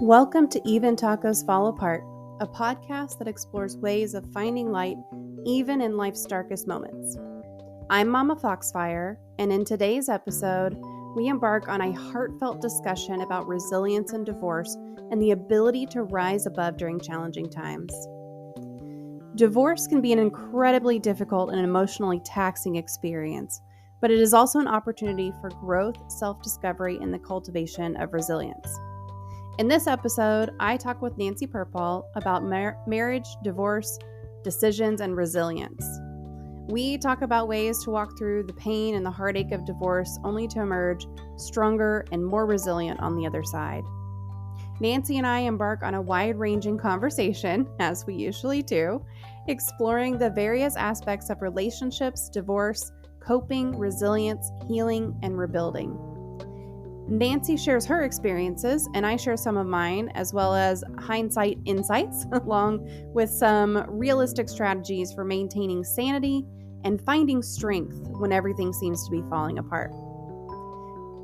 Welcome to Even Tacos Fall Apart, a podcast that explores ways of finding light even in life's darkest moments. I'm MommaFoxFire, and in today's episode, we embark on a heartfelt discussion about resilience and divorce and the ability to rise above during challenging times. Divorce can be an incredibly difficult and emotionally taxing experience, but it is also an opportunity for growth, self-discovery, and the cultivation of resilience. In this episode, I talk with Nancy Perpall about marriage, divorce, decisions, and resilience. We talk about ways to walk through the pain and the heartache of divorce only to emerge stronger and more resilient on the other side. Nancy and I embark on a wide-ranging conversation, as we usually do, exploring the various aspects of relationships, divorce, coping, resilience, healing, and rebuilding. Nancy shares her experiences, and I share some of mine, as well as hindsight insights, along with some realistic strategies for maintaining sanity and finding strength when everything seems to be falling apart.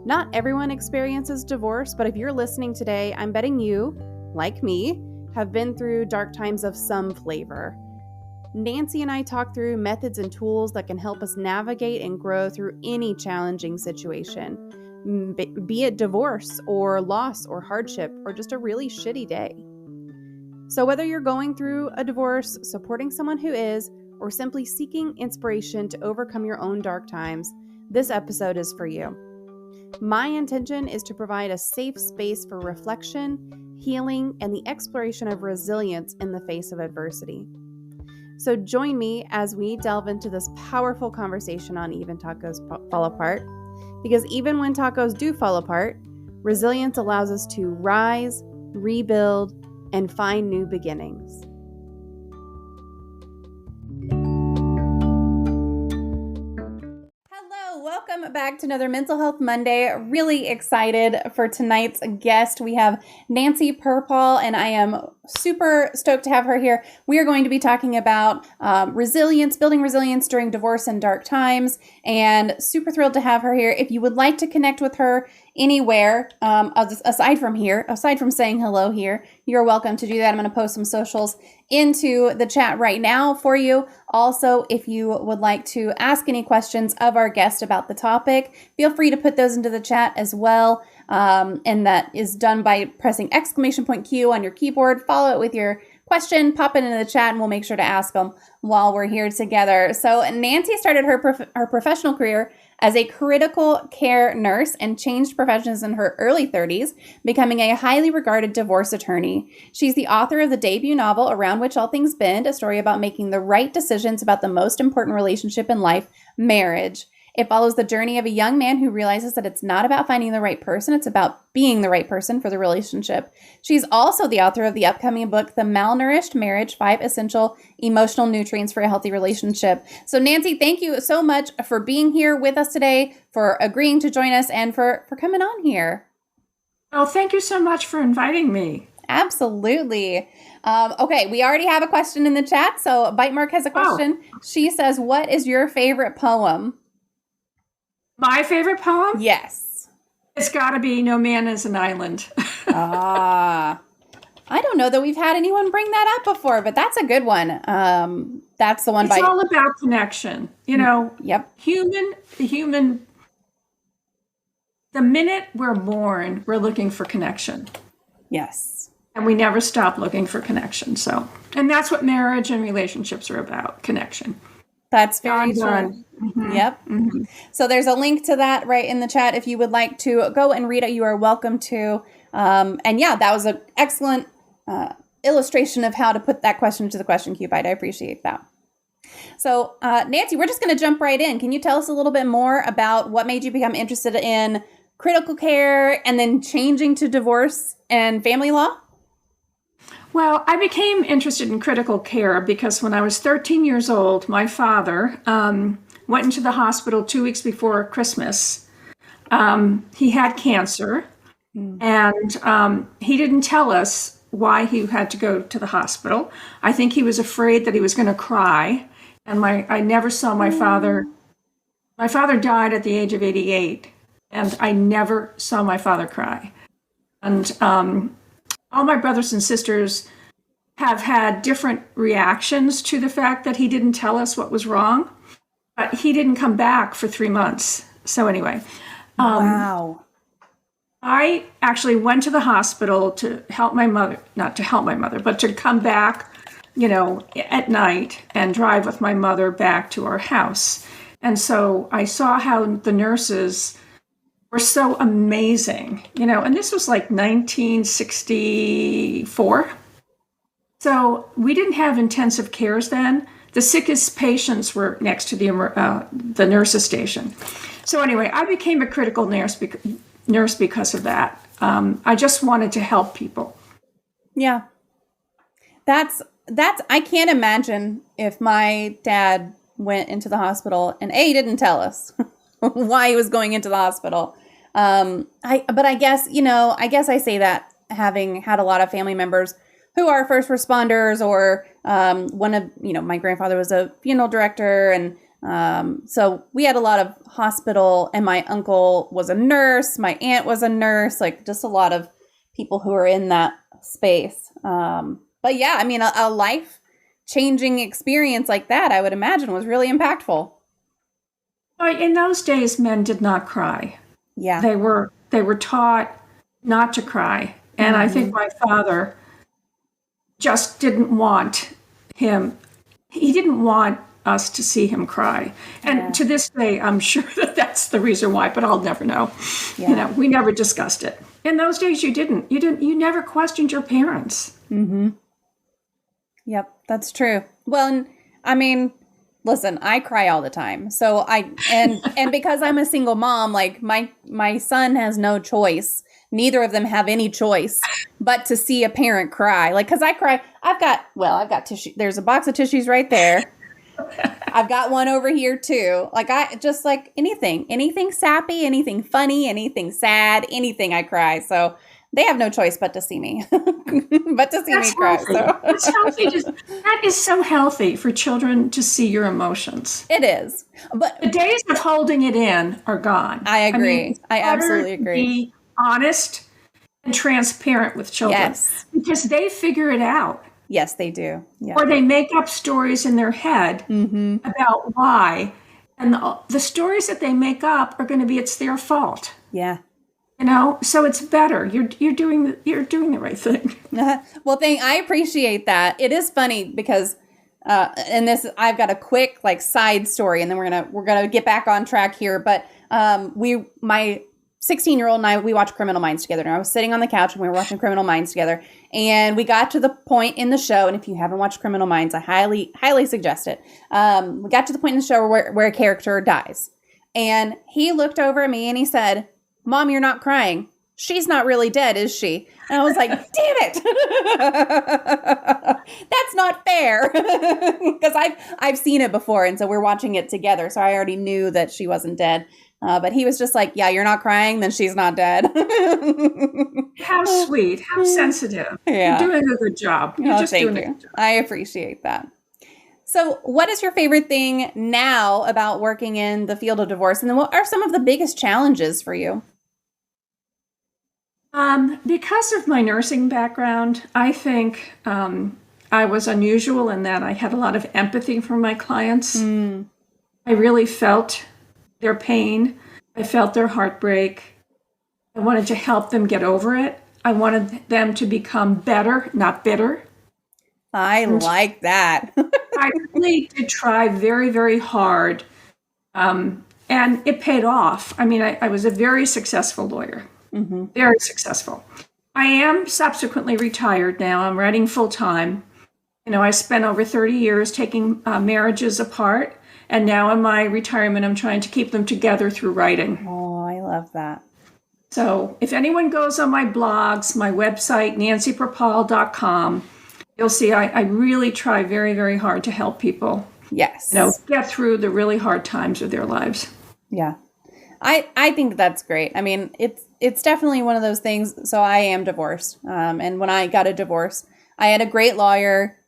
Not everyone experiences divorce, but if you're listening today, I'm betting you, like me, have been through dark times of some flavor. Nancy and I talk through methods and tools that can help us navigate and grow through any challenging situation, be it divorce or loss or hardship or just a really shitty day. So whether you're going through a divorce, supporting someone who is, or simply seeking inspiration to overcome your own dark times, this episode is for you. My intention is to provide a safe space for reflection, healing, and the exploration of resilience in the face of adversity. So join me as we delve into this powerful conversation on Even Tacos Fall Apart. Because even when tacos do fall apart, resilience allows us to rise, rebuild, and find new beginnings. Hello, welcome back to another Mental Health Monday. Really excited for tonight's guest. We have Nancy Perpall, and I am super stoked to have her here. We are going to be talking about resilience, building resilience during divorce and dark times, and super thrilled to have her here. If you would like to connect with her anywhere, aside from saying hello here, you're welcome to do that. I'm going to post some socials into the chat right now for you. Also, if you would like to ask any questions of our guest about the topic, feel free to put those into the chat as well. And that is done by pressing !Q on your keyboard. Follow it with your question, pop it into the chat, and we'll make sure to ask them while we're here together. So Nancy started her professional career as a critical care nurse and changed professions in her early 30s, becoming a highly regarded divorce attorney. She's the author of the debut novel, Around Which All Things Bend, a story about making the right decisions about the most important relationship in life, marriage. It follows the journey of a young man who realizes that it's not about finding the right person, it's about being the right person for the relationship. She's also the author of the upcoming book, The Malnourished Marriage, 5 Essential Emotional Nutrients for a Healthy Relationship. So Nancy, thank you so much for being here with us today, for agreeing to join us, and for coming on here. Oh, thank you so much for inviting me. Absolutely. Okay, we already have a question in the chat, so Bite Mark has a question. Oh. She says, what is your favorite poem? My favorite poem? Yes. It's got to be No Man is an Island. I don't know that we've had anyone bring that up before, but that's a good one. That's the one It's all about connection. You know, Yep. The minute we're born, we're looking for connection. Yes. And we never stop looking for connection. And that's what marriage and relationships are about, connection. That's very true. Mm-hmm. Yep. Mm-hmm. So there's a link to that right in the chat. If you would like to go and read it, you are welcome to. And yeah, that was an excellent illustration of how to put that question to the question queue. I appreciate that. So Nancy, we're just going to jump right in. Can you tell us a little bit more about what made you become interested in critical care and then changing to divorce and family law? Well, I became interested in critical care because when I was 13 years old, my father went into the hospital 2 weeks before Christmas. He had cancer, and he didn't tell us why he had to go to the hospital. I think he was afraid that he was going to cry, and I never saw my father. My father died at the age of 88, and I never saw my father cry. And all my brothers and sisters have had different reactions to the fact that he didn't tell us what was wrong, but he didn't come back for 3 months. So anyway, Wow. I actually went to the hospital to help my mother, not to help my mother, but to come back, at night and drive with my mother back to our house. And so I saw how the nurses were so amazing, and this was like 1964. So we didn't have intensive cares then. The sickest patients were next to the nurses station. So anyway, I became a critical nurse because of that. I just wanted to help people. Yeah. That's, I can't imagine if my dad went into the hospital and didn't tell us why he was going into the hospital. But I guess, I say that having had a lot of family members who are first responders, or one of, my grandfather was a funeral director. And so we had a lot of hospital, and my uncle was a nurse. My aunt was a nurse, like just a lot of people who are in that space. But yeah, I mean, a life-changing experience like that, I would imagine, was really impactful. In those days, men did not cry. Yeah. They were taught not to cry. And I think my father just didn't want he didn't want us to see him cry. And to this day, I'm sure that that's the reason why, but I'll never know. Yeah. We never discussed it. In those days, you never questioned your parents. Mm-hmm. Yep, that's true. Well, I mean, listen, I cry all the time. So and because I'm a single mom, like my son has no choice. Neither of them have any choice but to see a parent cry. Like, cause I cry, I've got tissue. There's a box of tissues right there. I've got one over here too. Like I just like anything sappy, anything funny, anything sad, anything I cry. So they have no choice but to see me, me cry. So it's healthy. That is so healthy for children to see your emotions. It is. But the days of holding it in are gone. I agree. I absolutely agree. Be honest and transparent with children. Yes. Because they figure it out. Yes, they do. Yeah. Or they make up stories in their head about why. And the stories that they make up are going to be, it's their fault. Yeah. So it's better. You're doing the right thing. Well, I appreciate that. It is funny because, and I've got a quick side story, and then we're gonna get back on track here. But my 16-year-old and I, we watched Criminal Minds together. And I was sitting on the couch and we were watching Criminal Minds together. And we got to the point in the show, and if you haven't watched Criminal Minds, I highly, highly suggest it. We got to the point in the show where a character dies. And he looked over at me and he said, "Mom, you're not crying. She's not really dead, is she?" And I was like, damn it. That's not fair. Because I've seen it before. And so we're watching it together. So I already knew that she wasn't dead. But he was just like, "Yeah, you're not crying, then she's not dead." How sweet. How sensitive. Yeah. You're doing a good job. Thank you. I appreciate that. So what is your favorite thing now about working in the field of divorce? And then what are some of the biggest challenges for you? Because of my nursing background, I think I was unusual in that I had a lot of empathy for my clients. I really felt their pain. I felt their heartbreak. I wanted to help them get over it. I wanted them to become better, not bitter. I like that. I really did try very, very hard. And it paid off. I mean, I was a very successful lawyer. Very successful. I am subsequently retired now. I'm writing full time. I spent over 30 years taking marriages apart. And now in my retirement, I'm trying to keep them together through writing. Oh, I love that. So if anyone goes on my blogs, my website, nancyperpall.com, you'll see I really try very, very hard to help people. Yes. Get through the really hard times of their lives. Yeah. I think that's great. I mean, it's definitely one of those things. So I am divorced. And when I got a divorce, I had a great lawyer.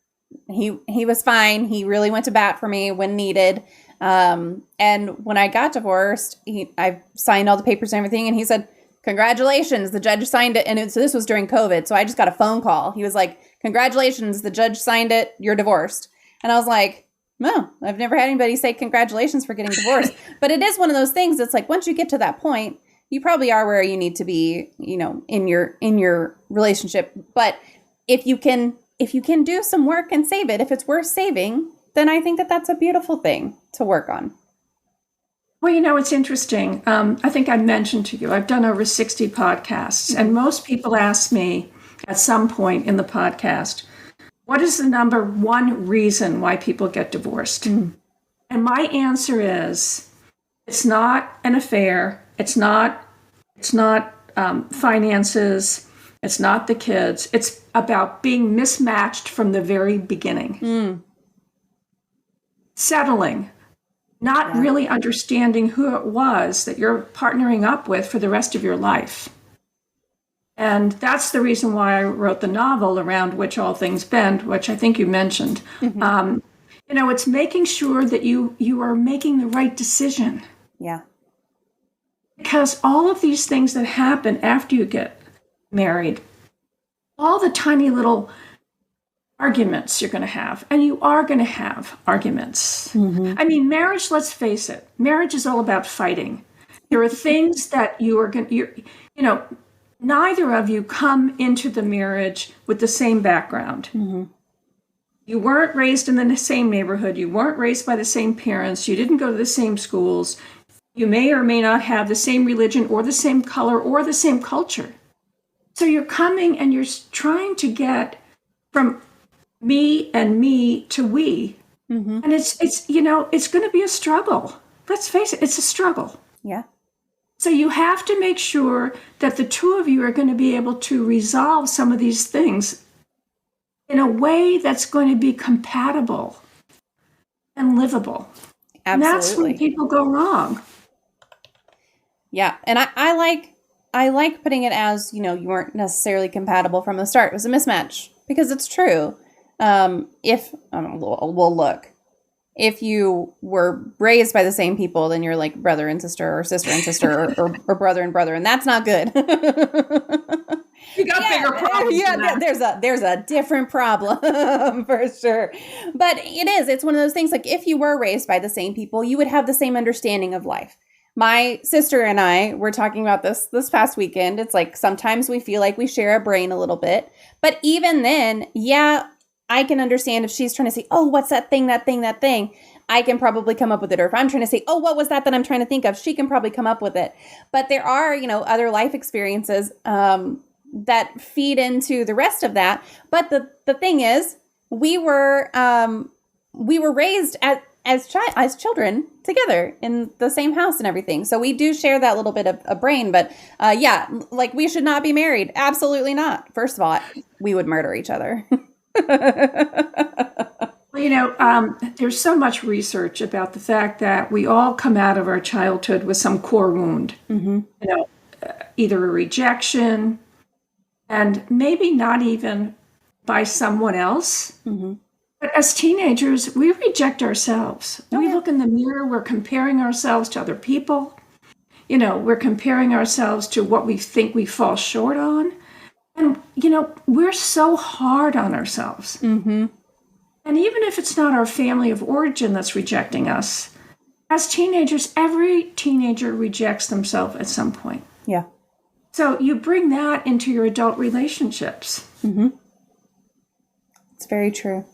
He was fine. He really went to bat for me when needed. And when I got divorced, I signed all the papers and everything. And he said, congratulations, the judge signed it. And so this was during COVID. So I just got a phone call. He was like, congratulations, the judge signed it. You're divorced. And I was like, no, I've never had anybody say congratulations for getting divorced. But it is one of those things. It's like, once you get to that point, you probably are where you need to be, in your relationship. But if you can do some work and save it, if it's worth saving, then I think that that's a beautiful thing to work on. Well, it's interesting. I think I mentioned to you, I've done over 60 podcasts, and most people ask me at some point in the podcast, what is the number one reason why people get divorced? And my answer is, it's not an affair. It's not finances. It's not the kids. It's about being mismatched from the very beginning. Settling. Not really understanding who it was that you're partnering up with for the rest of your life. And that's the reason why I wrote the novel Around Which All Things Bend, which I think you mentioned. It's making sure that you are making the right decision. Yeah. Because all of these things that happen after you get married, all the tiny little arguments you're going to have, and you are going to have arguments. I mean, marriage, let's face it, marriage is all about fighting. There are things that neither of you come into the marriage with the same background. You weren't raised in the same neighborhood. You weren't raised by the same parents. You didn't go to the same schools. You may or may not have the same religion or the same color or the same culture. So you're coming and you're trying to get from me and me to we. And it's going to be a struggle. Let's face it, it's a struggle. Yeah. So you have to make sure that the two of you are going to be able to resolve some of these things in a way that's going to be compatible and livable. Absolutely. And that's when people go wrong. Yeah. And I like putting it as, you weren't necessarily compatible from the start. It was a mismatch, because it's true. If you were raised by the same people, then you're like brother and sister or brother and brother, and that's not good. You got bigger problems. Yeah, there's a different problem for sure. But it's one of those things, like, if you were raised by the same people, you would have the same understanding of life. My sister and I were talking about this past weekend. It's like, sometimes we feel like we share a brain a little bit, but even then, I can understand if she's trying to say, oh, what's that thing? I can probably come up with it. Or if I'm trying to say, oh, what was that I'm trying to think of? She can probably come up with it. But there are, other life experiences that feed into the rest of that. But the thing is, we were raised as children together in the same house and everything. So we do share that little bit of a brain. But like, we should not be married. Absolutely not. First of all, we would murder each other. There's so much research about the fact that we all come out of our childhood with some core wound, either a rejection, and maybe not even by someone else. But as teenagers, we reject ourselves. We look in the mirror, we're comparing ourselves to other people. We're comparing ourselves to what we think we fall short on. And, we're so hard on ourselves. And even if it's not our family of origin that's rejecting us, as teenagers, every teenager rejects themselves at some point. Yeah. So you bring that into your adult relationships. It's very true.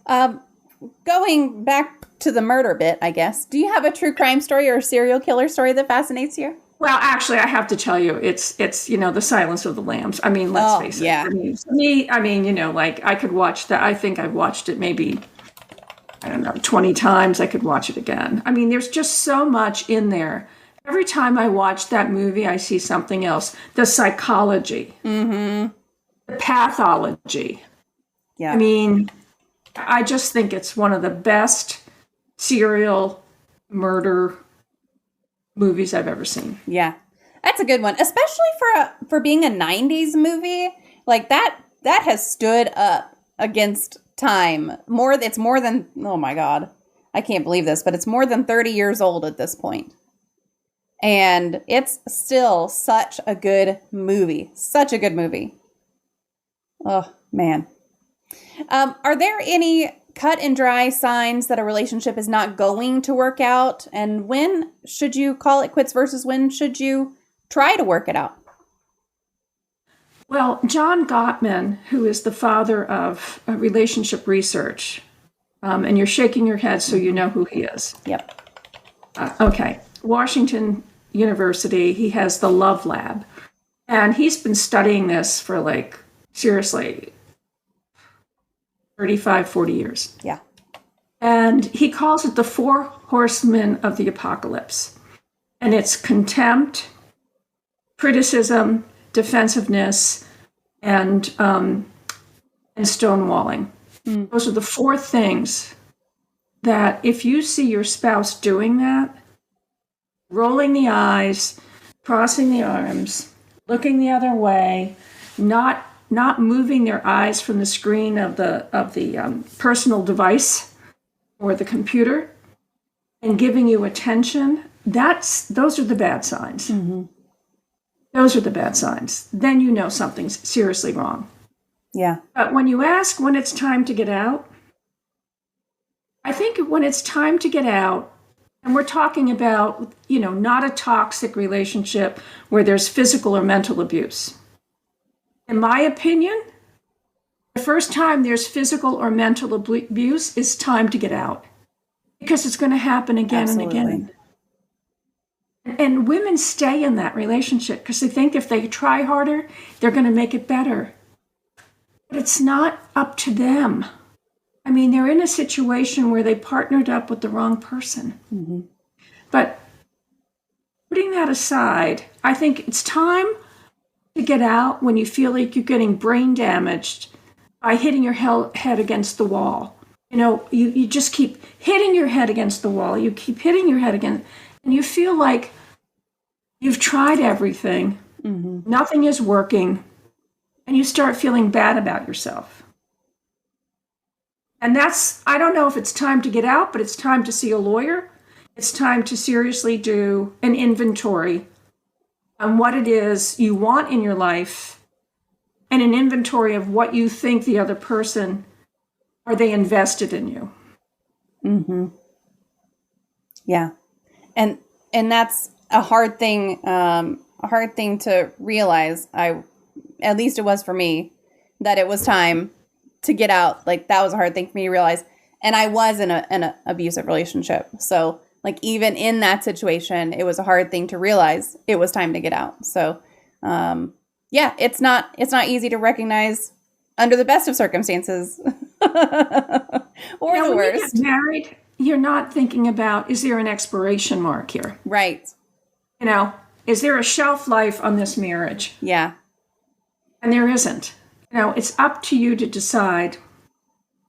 Going back to the murder bit, I guess, do you have a true crime story or a serial killer story that fascinates you? Well, actually, I have to tell you, it's The Silence of the Lambs. I mean, let's face it. Yeah. I could watch that. I think I've watched it maybe, 20 times. I could watch it again. I mean, there's just so much in there. Every time I watch that movie, I see something else. The psychology, the pathology. Yeah. I mean, I just think it's one of the best serial murder movies I've ever seen. Yeah. That's a good one, especially for being a 90s movie. Like, that has stood up against time. It's more than, oh my God, I can't believe this, but it's more than 30 years old at this point. And it's still such a good movie. Such a good movie. Oh, man. Are there any cut and dry signs that a relationship is not going to work out? And when should you call it quits versus when should you try to work it out? Well, John Gottman, who is the father of relationship research, and you're shaking your head so you know who he is. Yep. Okay. Washington University, he has the Love Lab. And he's been studying this for seriously, 35, 40 years. Yeah. And he calls it the 4 horsemen of the apocalypse. And it's contempt, criticism, defensiveness, and stonewalling. Those are the 4 things that if you see your spouse doing that, rolling the eyes, crossing the arms, looking the other way, not moving their eyes from the screen of the personal device or the computer, and giving you attention, those are the bad signs. Mm-hmm. Those are the bad signs. Then you know something's seriously wrong. Yeah. But when you ask when it's time to get out, I think when it's time to get out, and we're talking about, not a toxic relationship where there's physical or mental abuse. In my opinion, the first time there's physical or mental abuse is time to get out, because it's going to happen again Absolutely. and again. And women stay in that relationship because they think if they try harder, they're going to make it better. But it's not up to them. I mean, they're in a situation where they partnered up with the wrong person. Mm-hmm. But putting that aside, I think it's time to get out when you feel like you're getting brain damaged by hitting your head against the wall. You just keep hitting your head against the wall. You keep hitting your head against, and you feel like you've tried everything. Mm-hmm. Nothing is working. And you start feeling bad about yourself. And I don't know if it's time to get out, but it's time to see a lawyer. It's time to seriously do an inventory on what it is you want in your life, and an inventory of what you think the other person, are they invested in you? Mm-hmm. Yeah. And that's a hard thing to realize. At least it was for me, that it was time to get out. That was a hard thing for me to realize. And I was in an abusive relationship. So even in that situation, it was a hard thing to realize it was time to get out. So, yeah, it's not easy to recognize under the best of circumstances or the worst. When you get married, you're not thinking about, is there an expiration mark here? Right. Is there a shelf life on this marriage? Yeah. And there isn't. It's up to you to decide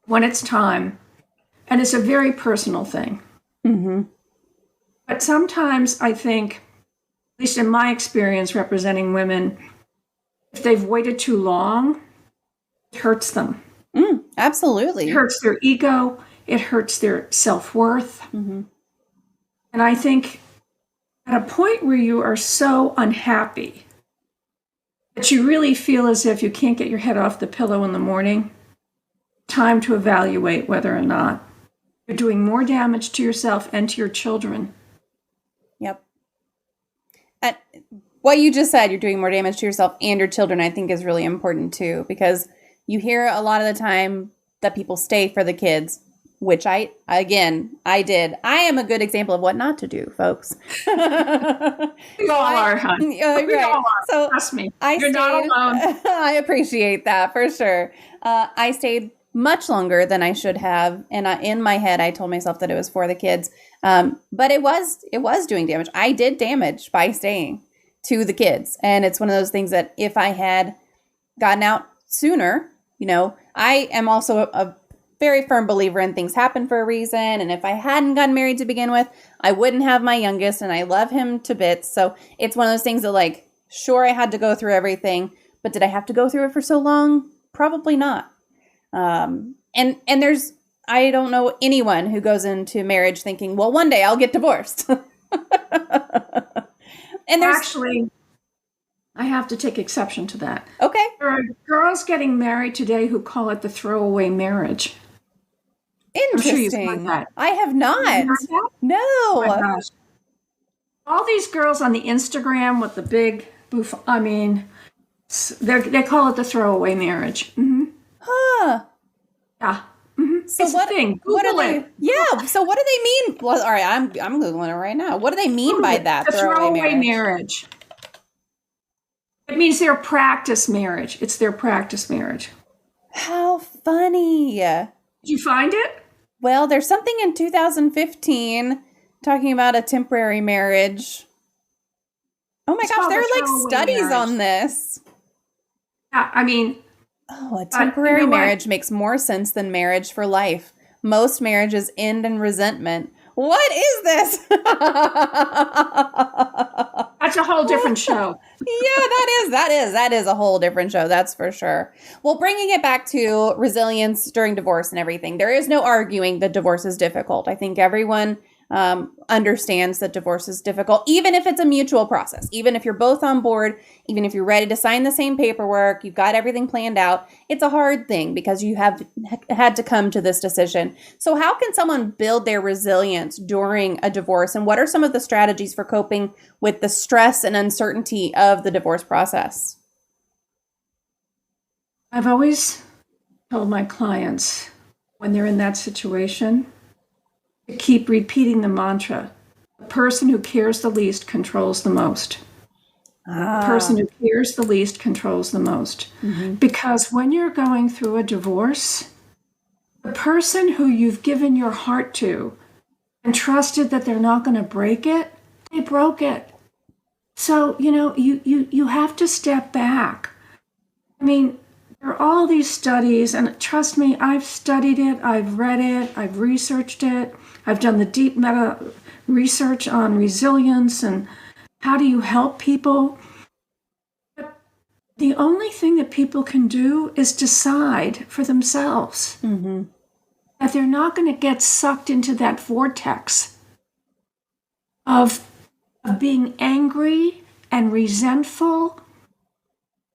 when it's time. And it's a very personal thing. Mm-hmm. But sometimes I think, at least in my experience representing women, if they've waited too long, it hurts them. Absolutely. It hurts their ego. It hurts their self-worth. Mm-hmm. And I think at a point where you are so unhappy that you really feel as if you can't get your head off the pillow in the morning, time to evaluate whether or not you're doing more damage to yourself and to your children. Yep. And what you just said, you're doing more damage to yourself and your children, I think is really important too, because you hear a lot of the time that people stay for the kids, which I did. I am a good example of what not to do, folks. We all are, hon. We all are. So trust me. You're not alone. I appreciate that for sure. I stayed much longer than I should have. And in my head, I told myself that it was for the kids. But it was doing damage. I did damage by staying to the kids. And it's one of those things that if I had gotten out sooner, I am also a very firm believer in things happen for a reason. And if I hadn't gotten married to begin with, I wouldn't have my youngest, and I love him to bits. So it's one of those things that sure, I had to go through everything, but did I have to go through it for so long? Probably not. And I don't know anyone who goes into marriage thinking, well, one day I'll get divorced. And there's Actually, I have to take exception to that. okay. There are girls getting married today who call it the throwaway marriage. I'm sure you've heard Interesting. that. I have not. You heard that? No. Oh my gosh. All these girls on the Instagram with the big boof, I mean, they call it the throwaway marriage. Mm-hmm. Huh. Yeah. Mm-hmm. So it's what? a thing. What are Google they? it. Yeah. So what do they mean? Well, all right. I'm googling it right now. What do they mean by that? The throwaway marriage. It means their practice marriage. It's their practice marriage. How funny. Did you find it? Well, there's something in 2015 talking about a temporary marriage. Oh my gosh, there are like studies on this. Yeah, I mean, a temporary marriage makes more sense than marriage for life. Most marriages end in resentment. What is this? That's a whole different show. That is a whole different show. That's for sure. Well, bringing it back to resilience during divorce and everything, there is no arguing that divorce is difficult. I think everyone understands that divorce is difficult, even if it's a mutual process, even if you're both on board, even if you're ready to sign the same paperwork, you've got everything planned out. It's a hard thing because you have had to come to this decision. So how can someone build their resilience during a divorce? And what are some of the strategies for coping with the stress and uncertainty of the divorce process? I've always told my clients when they're in that situation to keep repeating the mantra, the person who cares the least controls the most. The person who cares the least controls the most. Mm-hmm. Because when you're going through a divorce, the person who you've given your heart to and trusted that they're not going to break it, they broke it. So, you have to step back. I mean, there are all these studies, and trust me, I've studied it, I've read it, I've researched it, I've done the deep meta research on resilience and how do you help people. But the only thing that people can do is decide for themselves that they're not going to get sucked into that vortex of being angry and resentful.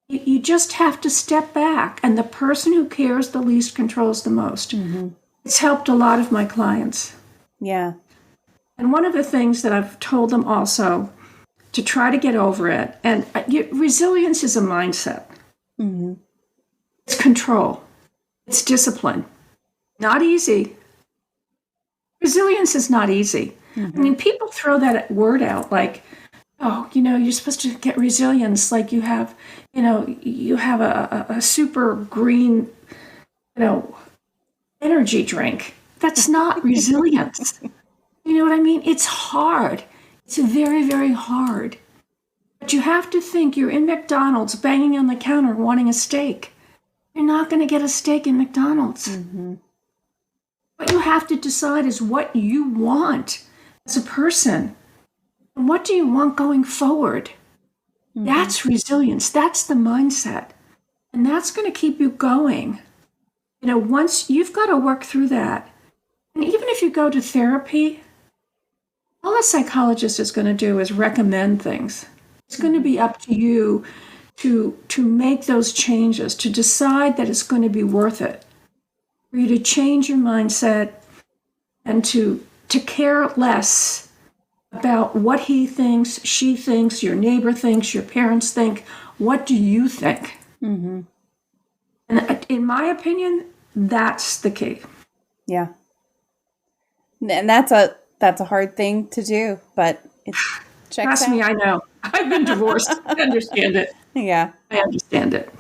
You just have to step back, and the person who cares the least controls the most. Mm-hmm. It's helped a lot of my clients. Yeah. And one of the things that I've told them also to try to get over it, and resilience is a mindset. Mm-hmm. It's control. It's discipline. Not easy. Resilience is not easy. Mm-hmm. I mean, people throw that word out like, oh, you're supposed to get resilience like you have a super green, energy drink. That's not resilience. You know what I mean? It's hard. It's very, very hard. But you have to think you're in McDonald's banging on the counter wanting a steak. You're not going to get a steak in McDonald's. Mm-hmm. What you have to decide is what you want as a person. And what do you want going forward? Mm-hmm. That's resilience. That's the mindset. And that's going to keep you going. Once you've got to work through that. And even if you go to therapy, all a psychologist is going to do is recommend things. It's going to be up to you to make those changes, to decide that it's going to be worth it. For you to change your mindset and to care less about what he thinks, she thinks, your neighbor thinks, your parents think. What do you think? Mm-hmm. And in my opinion, that's the key. Yeah. And that's a hard thing to do, but it checks Trust out. me, I know. I've been divorced. I understand it. Yeah. I understand it.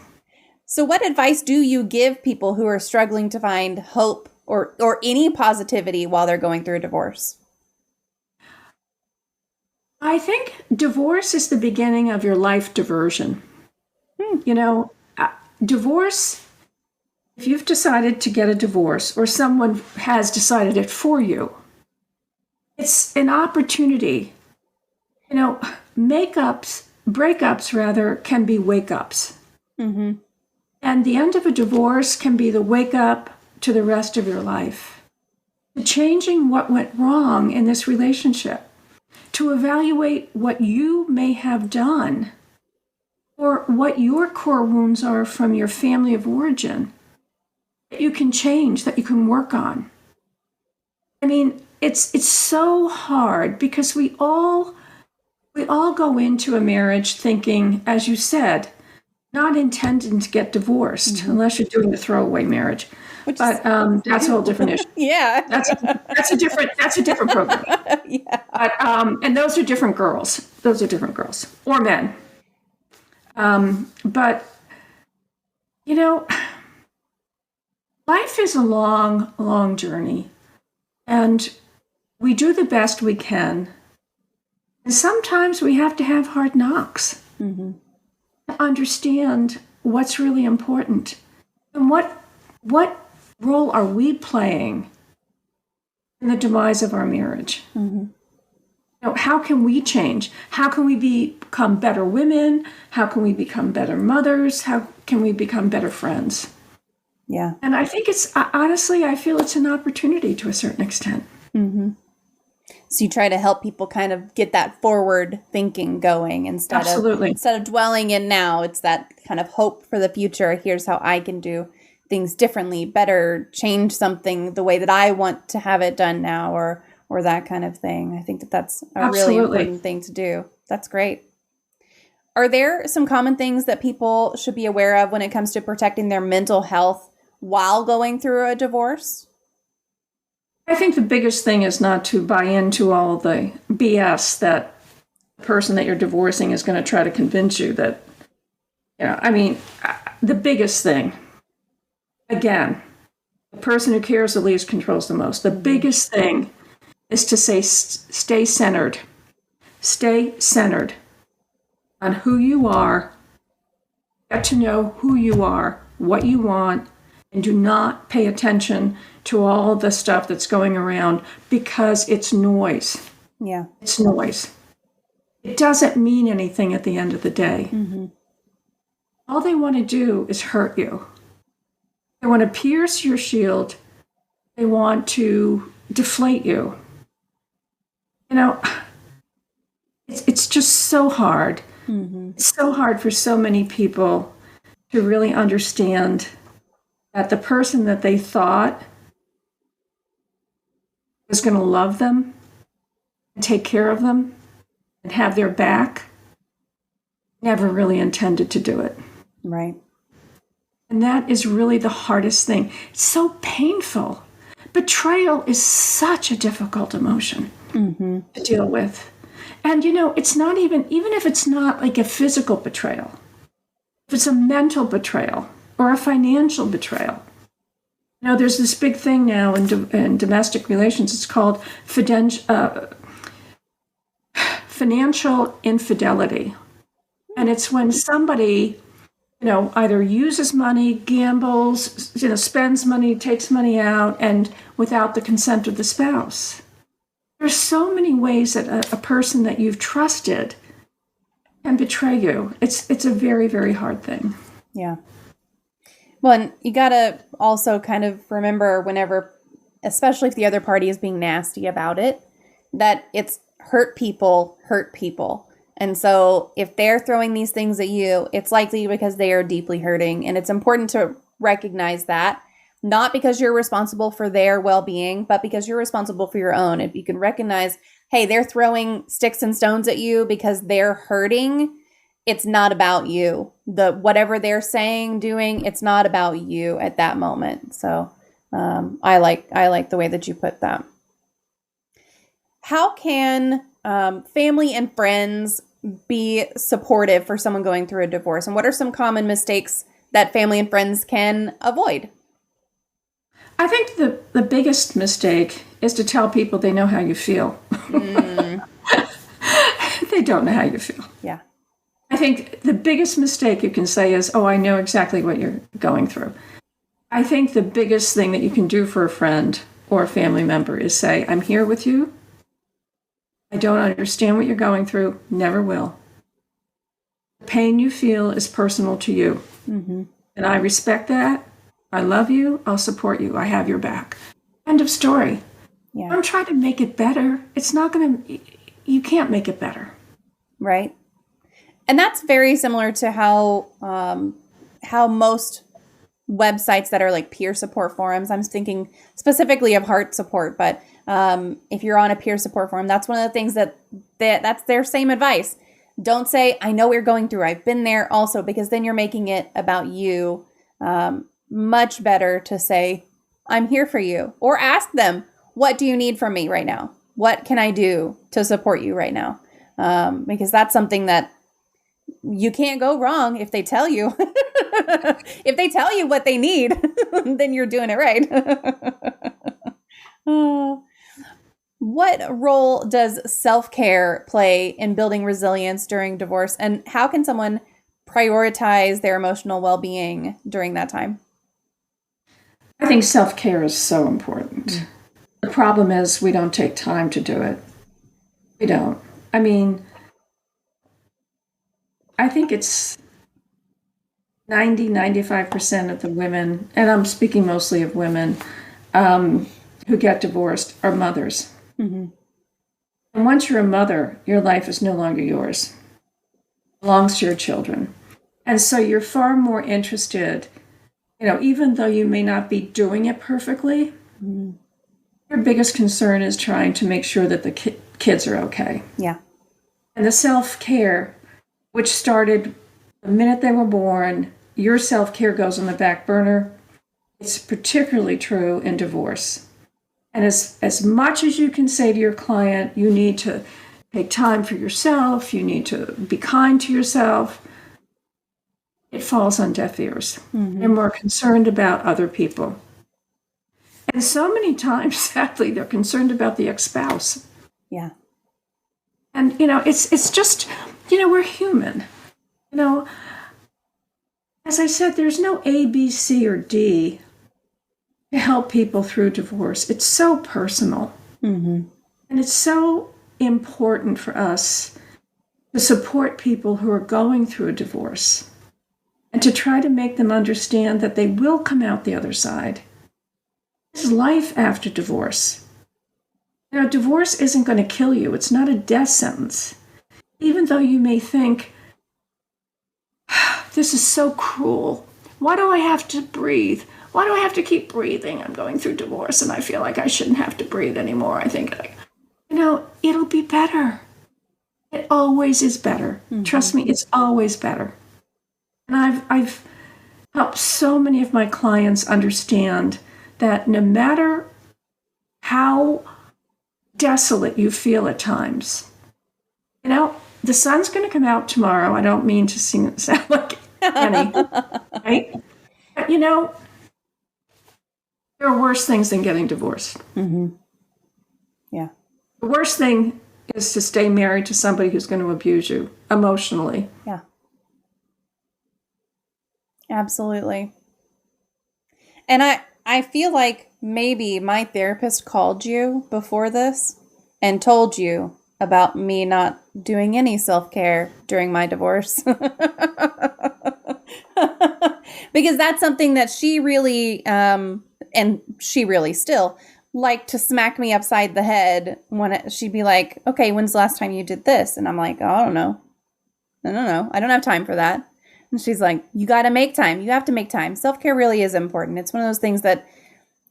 So what advice do you give people who are struggling to find hope or any positivity while they're going through a divorce? I think divorce is the beginning of your life diversion. Divorce, if you've decided to get a divorce or someone has decided it for you, it's an opportunity. Breakups rather, can be wake-ups. Mm-hmm. And the end of a divorce can be the wake-up to the rest of your life. To changing what went wrong in this relationship. to evaluate what you may have done or what your core wounds are from your family of origin that you can change, that you can work on. I mean, it's so hard because we all go into a marriage thinking, as you said, not intending to get divorced unless you're doing a throwaway marriage. That's a whole different issue. Yeah. That's a different program. Yeah. But, and those are different girls. Those are different girls or men. But, you know, life is a long, long journey, and we do the best we can. And sometimes we have to have hard knocks to understand what's really important and what role are we playing in the demise of our marriage. You know, how can we change? How can we become better women? How can we become better mothers? How can we become better friends? Yeah. And I think honestly, I feel it's an opportunity to a certain extent. So you try to help people kind of get that forward thinking going instead of dwelling in now. It's that kind of hope for the future. Here's how I can do things differently, better, change something the way that I want to have it done now, or that kind of thing. I think that's a really important thing to do. That's great. Are there some common things that people should be aware of when it comes to protecting their mental health while going through a divorce? I think the biggest thing is not to buy into all the BS that the person that you're divorcing is going to try to convince you that, the biggest thing, again, the person who cares the least controls the most. The biggest thing is to say, stay centered. Stay centered on who you are. Get to know who you are, what you want, and do not pay attention to all the stuff that's going around because it's noise. Yeah. It's noise. It doesn't mean anything at the end of the day. All they want to do is hurt you. They want to pierce your shield. They want to deflate you. It's just so hard. It's so hard for so many people to really understand that the person that they thought was going to love them and take care of them and have their back never really intended to do it. Right. And that is really the hardest thing. It's so painful. Betrayal is such a difficult emotion to deal with. And, it's not even if it's not like a physical betrayal, if it's a mental betrayal or a financial betrayal. There's this big thing now in domestic relations. It's called financial infidelity. And it's when somebody, either uses money, gambles, spends money, takes money out, and without the consent of the spouse. There's so many ways that a person that you've trusted can betray you. It's a very, very hard thing. Yeah. Well, and you got to also kind of remember whenever, especially if the other party is being nasty about it, that it's hurt people. And so if they're throwing these things at you, it's likely because they are deeply hurting. And it's important to recognize that, not because you're responsible for their well-being, but because you're responsible for your own. If you can recognize, hey, they're throwing sticks and stones at you because they're hurting, it's not about you. Whatever they're saying, doing, it's not about you at that moment. So I like the way that you put that. How can family and friends be supportive for someone going through a divorce? And what are some common mistakes that family and friends can avoid? I think the biggest mistake is to tell people they know how you feel. They don't know how you feel. Yeah. I think the biggest mistake you can say is, I know exactly what you're going through. I think the biggest thing that you can do for a friend or a family member is say, I'm here with you. I don't understand what you're going through. Never will. The pain you feel is personal to you. And I respect that. I love you. I'll support you. I have your back. End of story. Yeah. Don't try to make it better. It's not going to, you can't make it better. Right. And that's very similar to how most websites that are like peer support forums, I'm thinking specifically of heart support, but if you're on a peer support forum, that's one of the things that's their same advice. Don't say, I know what you're going through, I've been there also, because then you're making it about you. Much better to say, I'm here for you, or ask them, what do you need from me right now? What can I do to support you right now? Because that's something that you can't go wrong if they tell you. If they tell you what they need, then you're doing it right. What role does self-care play in building resilience during divorce? And how can someone prioritize their emotional well-being during that time? I think self-care is so important. The problem is we don't take time to do it. We don't. I mean, I think it's 95% of the women, and I'm speaking mostly of women, who get divorced are mothers. Mm-hmm. And once you're a mother, your life is no longer yours. It belongs to your children. And so you're far more interested, even though you may not be doing it perfectly, your biggest concern is trying to make sure that the kids are okay. Yeah. And the self-care, which started the minute they were born, your self-care goes on the back burner. It's particularly true in divorce. And as much as you can say to your client, you need to take time for yourself, you need to be kind to yourself, it falls on deaf ears. Mm-hmm. They're more concerned about other people. And so many times, sadly, they're concerned about the ex-spouse. Yeah. And, it's just, we're human. As I said, there's no A, B, C, or D to help people through divorce. It's so personal. Mm-hmm. And it's so important for us to support people who are going through a divorce and to try to make them understand that they will come out the other side. There's life after divorce. Divorce isn't going to kill you. It's not a death sentence. Even though you may think, this is so cruel. Why do I have to breathe? Why do I have to keep breathing? I'm going through divorce and I feel like I shouldn't have to breathe anymore. I think, it'll be better. It always is better. Mm-hmm. Trust me, it's always better. And I've helped so many of my clients understand that no matter how desolate you feel at times, the sun's going to come out tomorrow. I don't mean to sound like Annie, right? But, there are worse things than getting divorced. Mm-hmm. Yeah. The worst thing is to stay married to somebody who's going to abuse you emotionally. Yeah. Absolutely. And I feel like maybe my therapist called you before this and told you about me not doing any self-care during my divorce. Because that's something that she really, and she really still liked to smack me upside the head when she'd be like, okay, when's the last time you did this? And I'm like, oh, I don't know. I don't have time for that. And she's like, you got to make time. You have to make time. Self-care really is important. It's one of those things that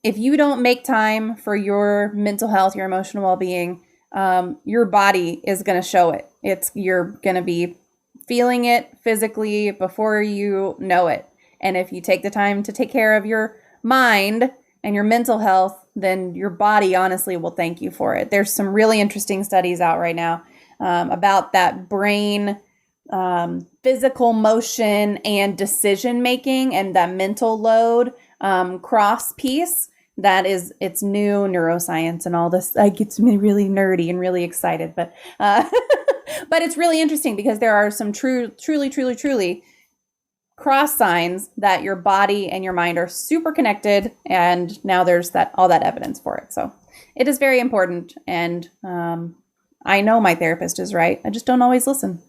if you don't make time for your mental health, your emotional well-being, your body is going to show it. You're going to be feeling it physically before you know it. And if you take the time to take care of your mind and your mental health, then your body honestly will thank you for it. There's some really interesting studies out right now about that brain, physical motion and decision making and that mental load cross piece. It's new neuroscience and all this. It gets me really nerdy and really excited, but but it's really interesting because there are some truly cross signs that your body and your mind are super connected, and now there's all that evidence for it. So it is very important, and I know my therapist is right. I just don't always listen.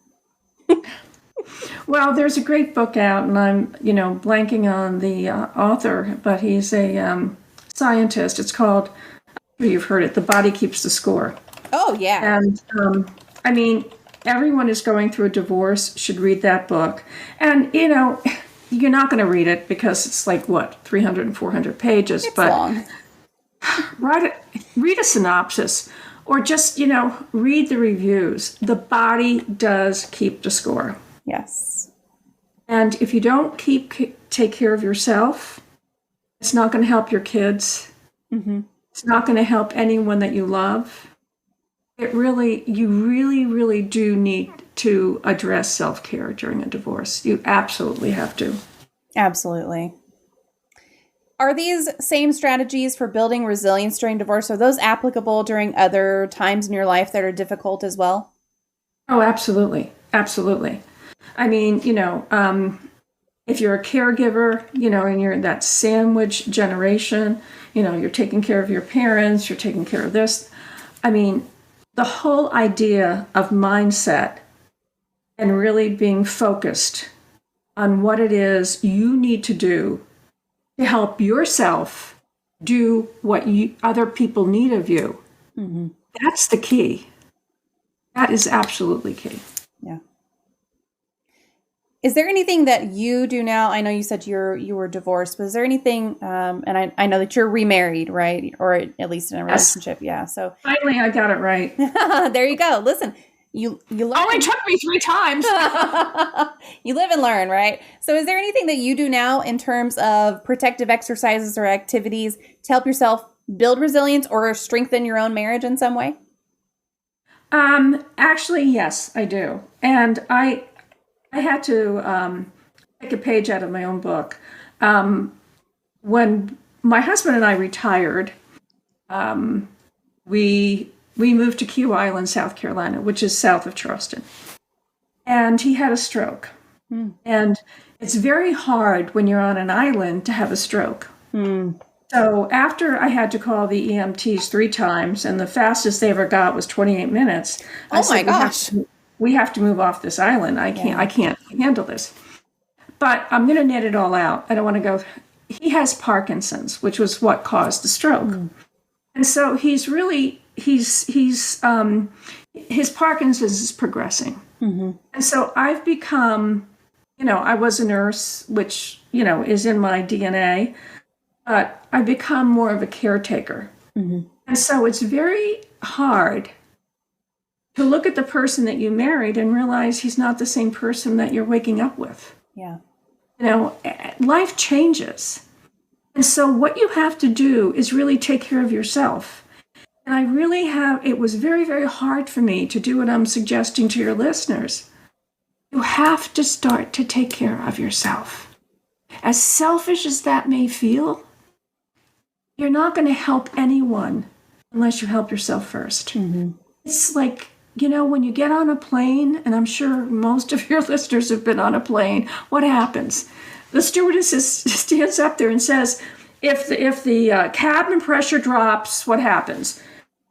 Well, there's a great book out, and I'm blanking on the author, but he's a scientist. It's called, you've heard it, The Body Keeps the Score. Oh, yeah. And I mean, everyone is going through a divorce should read that book. And, you're not going to read it because it's like, 300 and 400 pages. It's but long. read a synopsis or just, read the reviews. The body does keep the score. Yes. And if you don't take care of yourself, it's not going to help your kids. Mm-hmm. It's not going to help anyone that you love. You really do need to address self-care during a divorce. You absolutely have to. Absolutely. Are these same strategies for building resilience during divorce? Are those applicable during other times in your life that are difficult as well? Oh, absolutely. Absolutely. I mean, if you're a caregiver, and you're in that sandwich generation, you're taking care of your parents, you're taking care of this. I mean, the whole idea of mindset and really being focused on what it is you need to do to help yourself do what other people need of you. Mm-hmm. That's the key. That is absolutely key. Yeah. Is there anything that you do now? I know you said you were divorced, but is there anything, and I know that you're remarried, right? Or at least in a relationship. Yeah. So finally, I got it right. There you go. Listen, you learn. Only took me 3 times. You live and learn, right? So is there anything that you do now in terms of protective exercises or activities to help yourself build resilience or strengthen your own marriage in some way? Actually, yes, I do. And I had to take a page out of my own book. When my husband and I retired, we moved to Key Island, South Carolina, which is south of Charleston. And he had a stroke. And it's very hard when you're on an island to have a stroke. So after I had to call the EMTs 3 times, and the fastest they ever got was 28 minutes. Oh my gosh. We have to move off this island. I can't handle this. But I'm going to net it all out. I don't want to go. He has Parkinson's, which was what caused the stroke. And so his Parkinson's is progressing. And so I've become, I was a nurse, which, is in my DNA, but I've become more of a caretaker. And so it's very hard to look at the person that you married and realize he's not the same person that you're waking up with. Yeah. Life changes. And so what you have to do is really take care of yourself. And it was very, very hard for me to do what I'm suggesting to your listeners. You have to start to take care of yourself. As selfish as that may feel, you're not going to help anyone unless you help yourself first. It's like, when you get on a plane, and I'm sure most of your listeners have been on a plane, what happens? The stewardess stands up there and says, if the cabin pressure drops, what happens?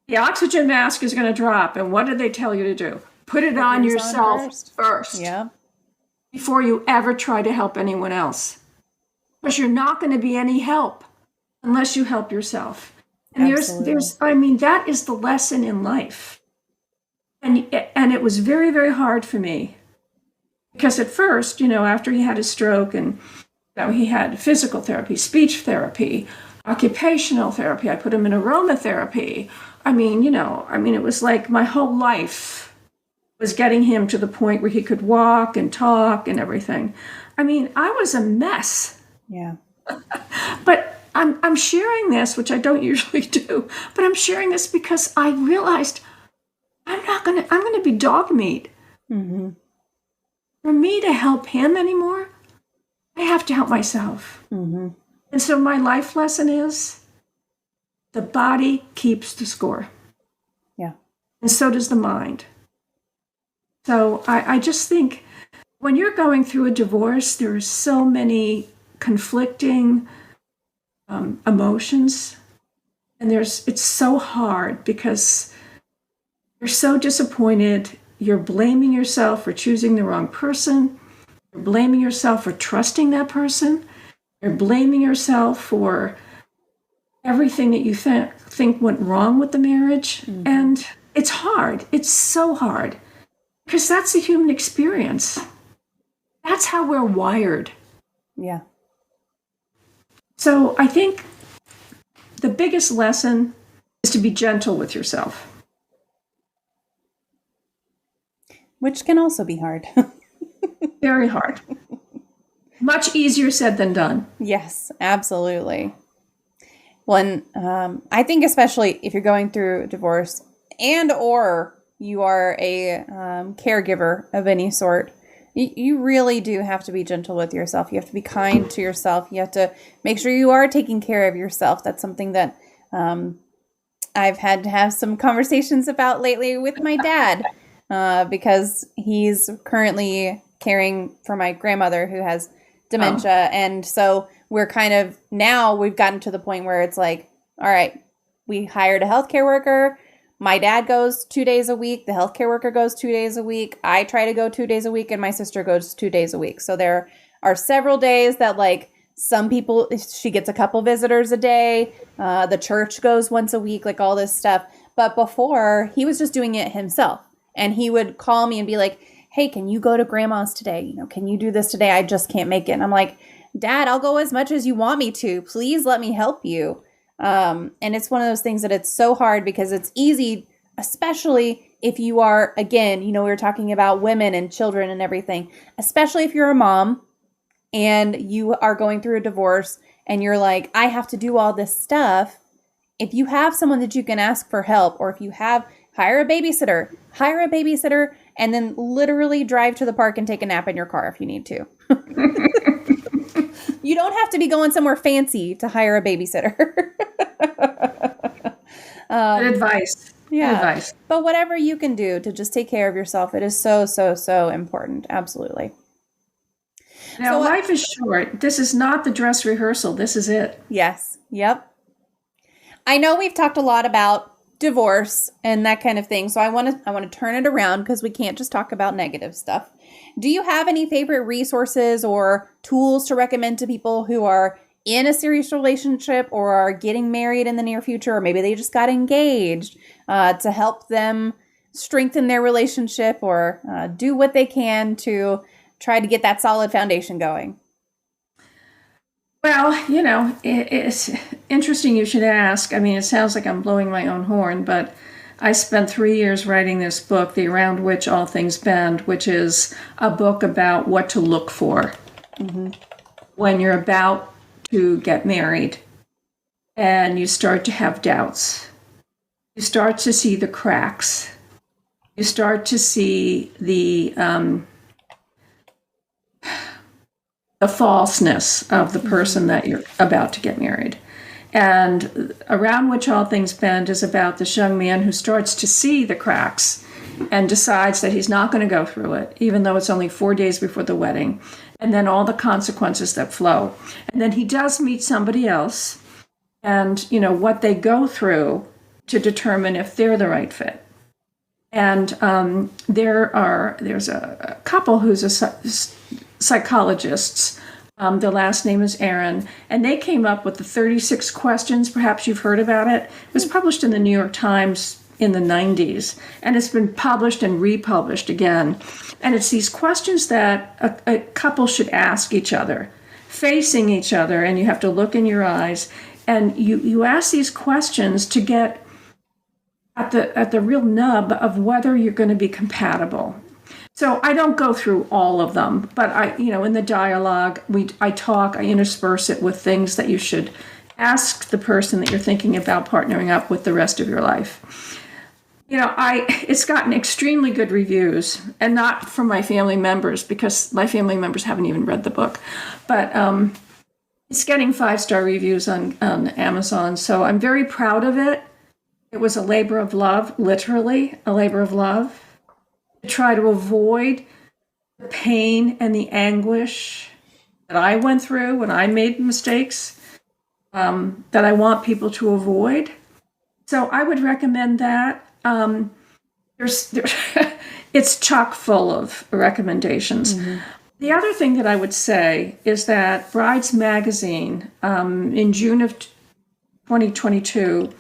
The oxygen mask is going to drop. And what do they tell you to do? Put it on yourself first. Yeah. Before you ever try to help anyone else. Because you're not going to be any help unless you help yourself. And that is the lesson in life. And it was very, very hard for me. Because at first, after he had his stroke and he had physical therapy, speech therapy, occupational therapy, I put him in aromatherapy. It was like my whole life was getting him to the point where he could walk and talk and everything. I was a mess. Yeah. But I'm sharing this, which I don't usually do, but I'm sharing this because I realized I'm going to be dog meat. For me to help him anymore, I have to help myself. And so my life lesson is the body keeps the score. Yeah. And so does the mind. So I just think when you're going through a divorce, there are so many conflicting emotions. And it's so hard because you're so disappointed. You're blaming yourself for choosing the wrong person. You're blaming yourself for trusting that person. You're blaming yourself for everything that you think went wrong with the marriage. And it's hard. It's so hard because that's the human experience. That's how we're wired. Yeah. So I think the biggest lesson is to be gentle with yourself. Which can also be hard. Very hard. Much easier said than done. Yes, absolutely. Well, and I think especially if you're going through a divorce and or you are a caregiver of any sort, you really do have to be gentle with yourself. You have to be kind to yourself. You have to make sure you are taking care of yourself. That's something that I've had to have some conversations about lately with my dad because he's currently caring for my grandmother who has dementia. And so we're kind of, now we've gotten to the point where it's like, all right, we hired a healthcare worker. My dad goes 2 days a week. The healthcare worker goes 2 days a week. I try to go 2 days a week and my sister goes 2 days a week. So there are several days that like some people, she gets a couple visitors a day. The church goes once a week, like all this stuff. But before he was just doing it himself and he would call me and be like, hey, can you go to grandma's today? You know, can you do this today? I just can't make it. And I'm like, Dad, I'll go as much as you want me to. Please let me help you. And it's one of those things that it's so hard because it's easy, especially if you are, again, you know, we were talking about women and children and everything, especially if you're a mom and you are going through a divorce and you're like, I have to do all this stuff. If you have someone that you can ask for help, or if you have, hire a babysitter, and then literally drive to the park and take a nap in your car if you need to. You don't have to be going somewhere fancy to hire a babysitter. Good advice. Yeah. Good advice. But whatever you can do to just take care of yourself, it is so, so, so important. Absolutely. Now, life is short. This is not the dress rehearsal. This is it. Yes. Yep. I know we've talked a lot about divorce and that kind of thing. So I want to turn it around because we can't just talk about negative stuff. Do you have any favorite resources or tools to recommend to people who are in a serious relationship or are getting married in the near future, or maybe they just got engaged, to help them strengthen their relationship or do what they can to try to get that solid foundation going? Well, you know, it's interesting you should ask. I mean, it sounds like I'm blowing my own horn, but I spent 3 years writing this book, The Around Which All Things Bend, which is a book about what to look for when you're about to get married and you start to have doubts. You start to see the cracks. You start to see the falseness of the person that you're about to get married. And Around Which All Things Bend is about this young man who starts to see the cracks and decides that he's not going to go through it, even though it's only 4 days before the wedding, and then all the consequences that flow. And then he does meet somebody else, and, you know, what they go through to determine if they're the right fit. And there's a couple who's psychologists. Their last name is Aaron, and they came up with the 36 questions. Perhaps you've heard about it. It was published in the New York Times in the 90s, and it's been published and republished again. And it's these questions that a couple should ask each other, facing each other, and you have to look in your eyes. And you ask these questions to get at the real nub of whether you're going to be compatible. So I don't go through all of them, but in the dialogue, I intersperse it with things that you should ask the person that you're thinking about partnering up with the rest of your life. You know, it's gotten extremely good reviews, and not from my family members, because my family members haven't even read the book, but it's getting 5-star reviews on Amazon. So I'm very proud of it. It was a labor of love, literally a labor of love, to try to avoid the pain and the anguish that I went through when I made mistakes, that I want people to avoid. So I would recommend that. It's chock full of recommendations. Mm-hmm. The other thing that I would say is that Brides Magazine, in June of 2022,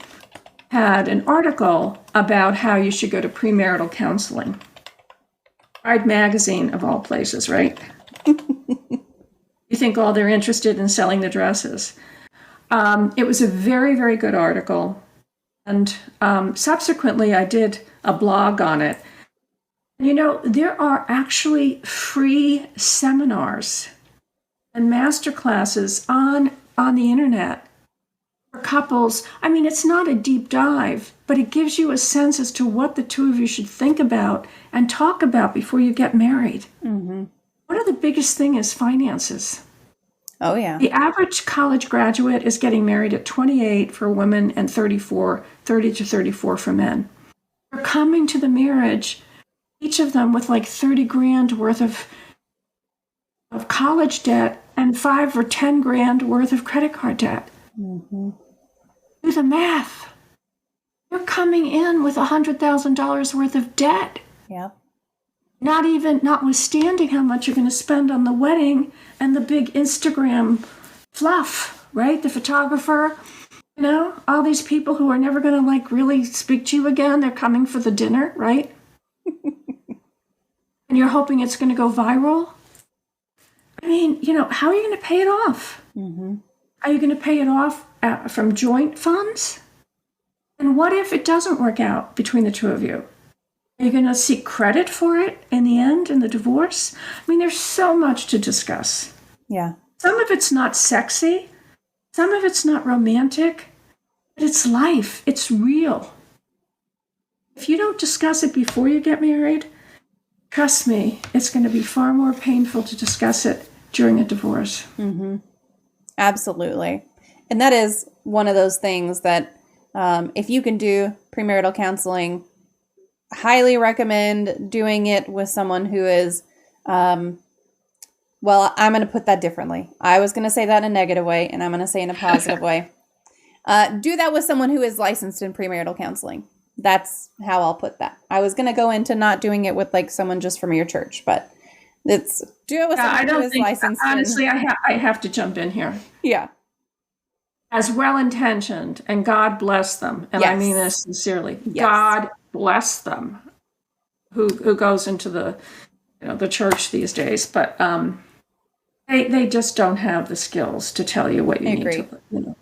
had an article about how you should go to premarital counseling. Bride magazine, of all places, right? You think all they're interested in selling the dresses. It was a very, very good article. And subsequently, I did a blog on it. You know, there are actually free seminars and master classes on the internet for couples. I mean, it's not a deep dive, but it gives you a sense as to what the two of you should think about and talk about before you get married. Mm-hmm. One of the biggest thing is finances. Oh, yeah. The average college graduate is getting married at 28 for women and 30 to 34 for men. They're coming to the marriage, each of them with like 30 grand worth of college debt and 5 or 10 grand worth of credit card debt. Mm-hmm. Do the math. You're coming in with $100,000 worth of debt. Yeah. Notwithstanding how much you're going to spend on the wedding and the big Instagram fluff, right? The photographer, you know, all these people who are never going to like really speak to you again. They're coming for the dinner, right? And you're hoping it's going to go viral. I mean, you know, how are you going to pay it off? Mm-hmm. Are you going to pay it off from joint funds? And what if it doesn't work out between the two of you? Are you going to seek credit for it in the end, in the divorce? I mean, there's so much to discuss. Yeah. Some of it's not sexy. Some of it's not romantic. But it's life. It's real. If you don't discuss it before you get married, trust me, it's going to be far more painful to discuss it during a divorce. Mm-hmm. Absolutely. And that is one of those things that if you can do premarital counseling, highly recommend doing it with someone who is, well, I'm going to put that differently. I was going to say that in a negative way, and I'm going to say in a positive way. Do that with someone who is licensed in premarital counseling. That's how I'll put that. I was going to go into not doing it with like someone just from your church, but do it with someone who is licensed. Honestly, I have to jump in here. Yeah. As well-intentioned, and God bless them, and yes. I mean this sincerely. Yes. God bless them, who goes into the church these days, but they just don't have the skills to tell you what you need to. You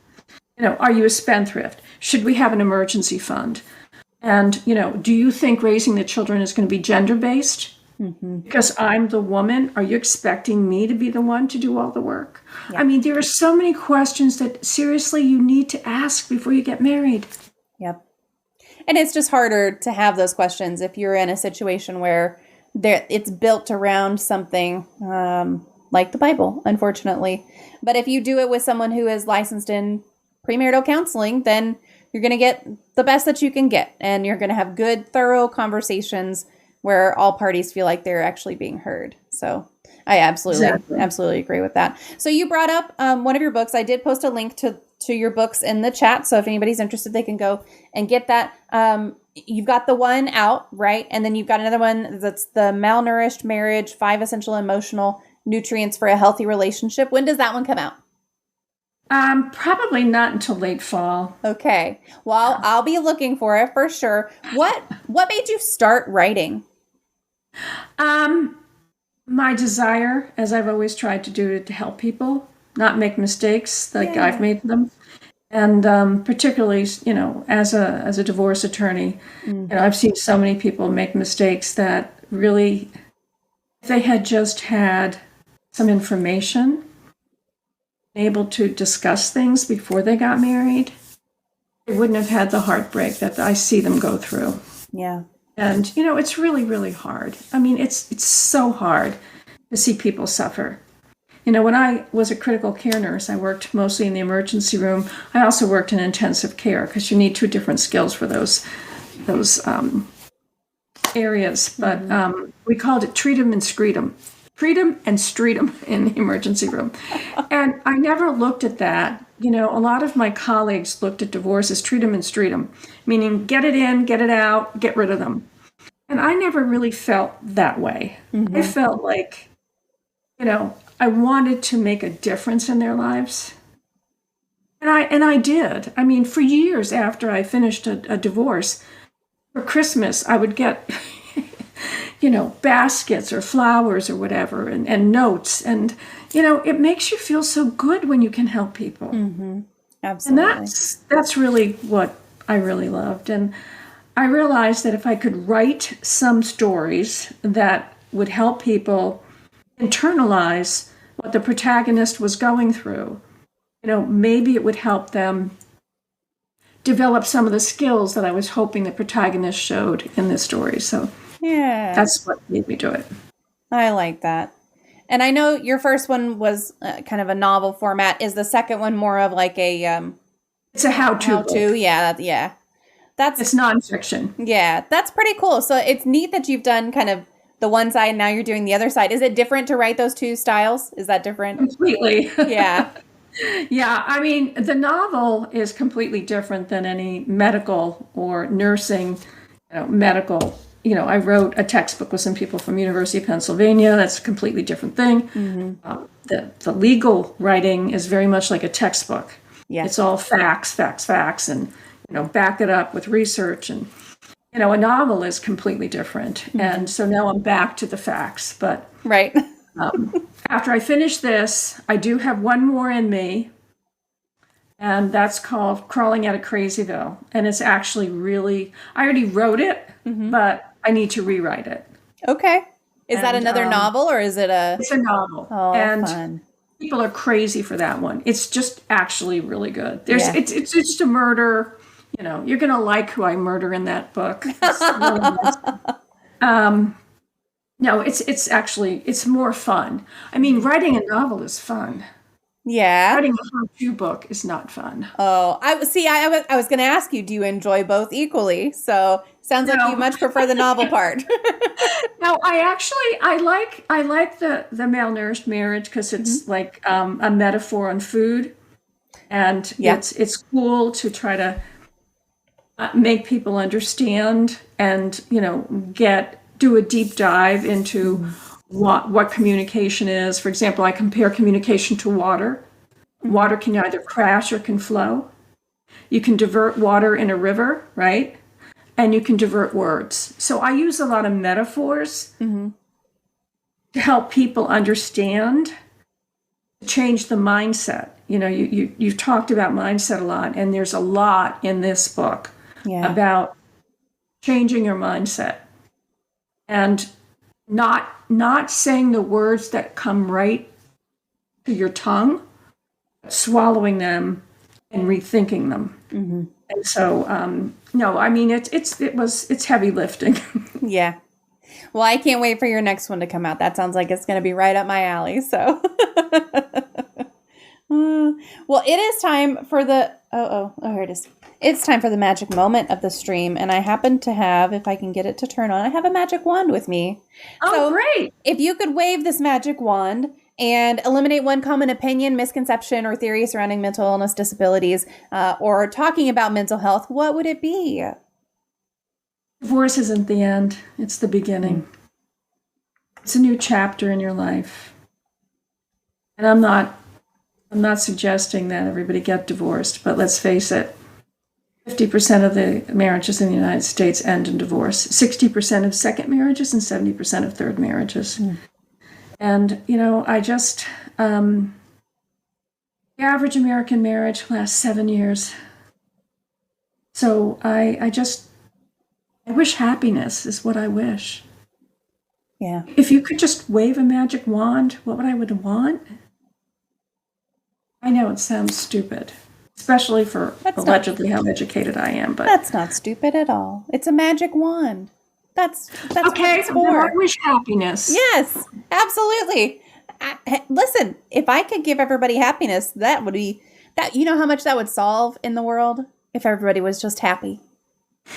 know, are you a spendthrift? Should we have an emergency fund? And do you think raising the children is going to be gender-based? Mm-hmm. Because I'm the woman, are you expecting me to be the one to do all the work? Yep. I mean, there are so many questions that seriously you need to ask before you get married. Yep. And it's just harder to have those questions if you're in a situation where it's built around something like the Bible, unfortunately. But if you do it with someone who is licensed in premarital counseling, then you're going to get the best that you can get. And you're going to have good, thorough conversations where all parties feel like they're actually being heard. So I absolutely agree with that. So you brought up one of your books. I did post a link to your books in the chat. So if anybody's interested, they can go and get that. You've got the one out, right? And then you've got another one that's the Malnourished Marriage, 5 Essential Emotional Nutrients for a Healthy Relationship. When does that one come out? Probably not until late fall. Okay. Well, I'll be looking for it for sure. What made you start writing? My desire, as I've always tried to do, to help people not make mistakes like I've made them. And particularly, as a divorce attorney, I've seen so many people make mistakes that really, if they had just had some information, able to discuss things before they got married, they wouldn't have had the heartbreak that I see them go through. Yeah. And, it's really, really hard. I mean, it's so hard to see people suffer. When I was a critical care nurse, I worked mostly in the emergency room. I also worked in intensive care because you need 2 different skills for those areas. But we called it treat 'em and screed 'em. Treat 'em and street 'em in the emergency room. And I never looked at that. A lot of my colleagues looked at divorce as treat 'em and street 'em, meaning get it in, get it out, get rid of them. And I never really felt that way. Mm-hmm. I felt like, I wanted to make a difference in their lives. And I did. I mean, for years after I finished a divorce, for Christmas, I would get, baskets or flowers or whatever, and notes. And, it makes you feel so good when you can help people. Mm-hmm. Absolutely. And that's really what I really loved. And I realized that if I could write some stories that would help people internalize what the protagonist was going through, maybe it would help them develop some of the skills that I was hoping the protagonist showed in this story. So yeah, that's what made me do it. I like that. And I know your first one was kind of a novel format. Is the second one more of like a... it's a how-to book. Yeah. It's nonfiction. Yeah, that's pretty cool. So it's neat that you've done kind of the one side and now you're doing the other side. Is it different to write those two styles? Is that different? Completely. Yeah. Yeah, I mean, the novel is completely different than any medical or nursing, medical. I wrote a textbook with some people from University of Pennsylvania. That's a completely different thing. Mm-hmm. The legal writing is very much like a textbook. Yeah. It's all facts, and, back it up with research. And, a novel is completely different. Mm-hmm. And so now I'm back to the facts. But right. After I finish this, I do have one more in me, and that's called Crawling Out of Crazyville. And it's actually I already wrote it, mm-hmm. but I need to rewrite it. Okay. Is that another novel, or is it a... It's a novel. Oh, and fun. People are crazy for that one. It's just actually really good. It's just a murder. You're going to like who I murder in that book. No, it's more fun. I mean, writing a novel is fun. Yeah. Writing a how-to book is not fun. Oh, I was going to ask you, do you enjoy both equally? So sounds like you much prefer the novel part. No, I like the Malnourished Marriage because it's mm-hmm. like a metaphor on food, and it's cool to try to make people understand and do a deep dive into mm-hmm. what communication is. For example, I compare communication to water. Mm-hmm. Water can either crash or can flow. You can divert water in a river, right? And you can divert words. So I use a lot of metaphors mm-hmm. to help people understand, change the mindset. You've talked about mindset a lot, and there's a lot in this book about changing your mindset. And not saying the words that come right to your tongue, but swallowing them and rethinking them. Mm-hmm. And so, no, I mean, it's heavy lifting. Yeah. Well, I can't wait for your next one to come out. That sounds like it's going to be right up my alley. So, well, it is time for the, here it is. It's time for the magic moment of the stream. And I happen to have, if I can get it to turn on, I have a magic wand with me. Oh, so great. If you could wave this magic wand and eliminate one common opinion, misconception, or theory surrounding mental illness, disabilities, or talking about mental health, what would it be? Divorce isn't the end. It's the beginning. It's a new chapter in your life. And I'm not suggesting that everybody get divorced, but let's face it. 50% of the marriages in the United States end in divorce. 60% of second marriages and 70% of third marriages. Mm. And, I just, the average American marriage lasts 7 years. So I wish happiness is what I wish. Yeah. If you could just wave a magic wand, what would I want? I know it sounds stupid. Especially for allegedly how educated I am, but that's not stupid at all. It's a magic wand. That's okay. I wish happiness. Yes, absolutely. Listen, if I could give everybody happiness, that would be that. You know how much that would solve in the world if everybody was just happy.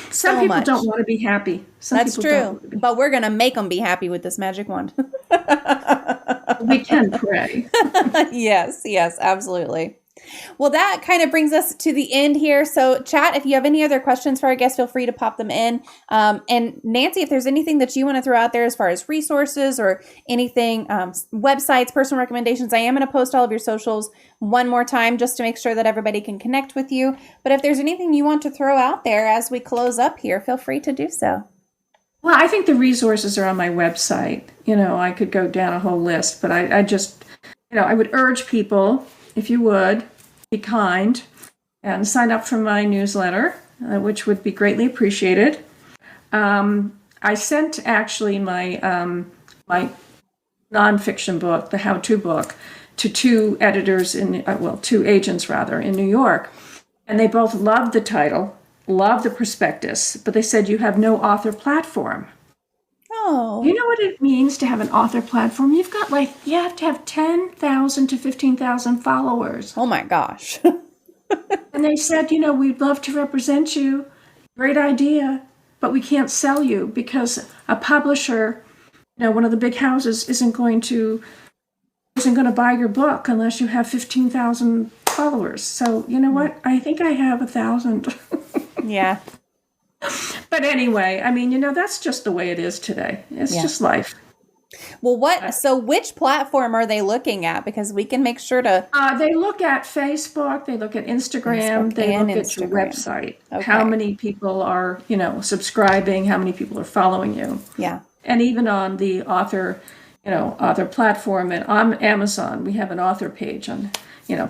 Some people don't want to be happy. That's true, but we're gonna make them be happy with this magic wand. We can pray. Yes, absolutely. Well, that kind of brings us to the end here. So, chat, if you have any other questions for our guests, feel free to pop them in. And Nancy, if there's anything that you want to throw out there as far as resources or anything, websites, personal recommendations, I am going to post all of your socials one more time just to make sure that everybody can connect with you. But if there's anything you want to throw out there as we close up here, feel free to do so. Well, I think the resources are on my website. I could go down a whole list, but I just, I would urge people, if you would, be kind and sign up for my newsletter, which would be greatly appreciated. I sent actually my my nonfiction book, the how-to book, to two editors two agents rather, in New York, and they both loved the title, loved the prospectus, but they said you have no author platform. Oh. You know what it means to have an author platform? You have to have 10,000 to 15,000 followers. Oh my gosh. And they said, we'd love to represent you. Great idea, but we can't sell you because a publisher, one of the big houses isn't going to buy your book unless you have 15,000 followers. So you know what? I think I have 1,000. Yeah. But anyway, that's just the way it is today. It's just life. Well, so which platform are they looking at? Because we can make sure to... They look at Facebook, they look at Instagram, they look at your website. Okay. How many people are, subscribing, how many people are following you. Yeah. And even on the author platform, and on Amazon, we have an author page on,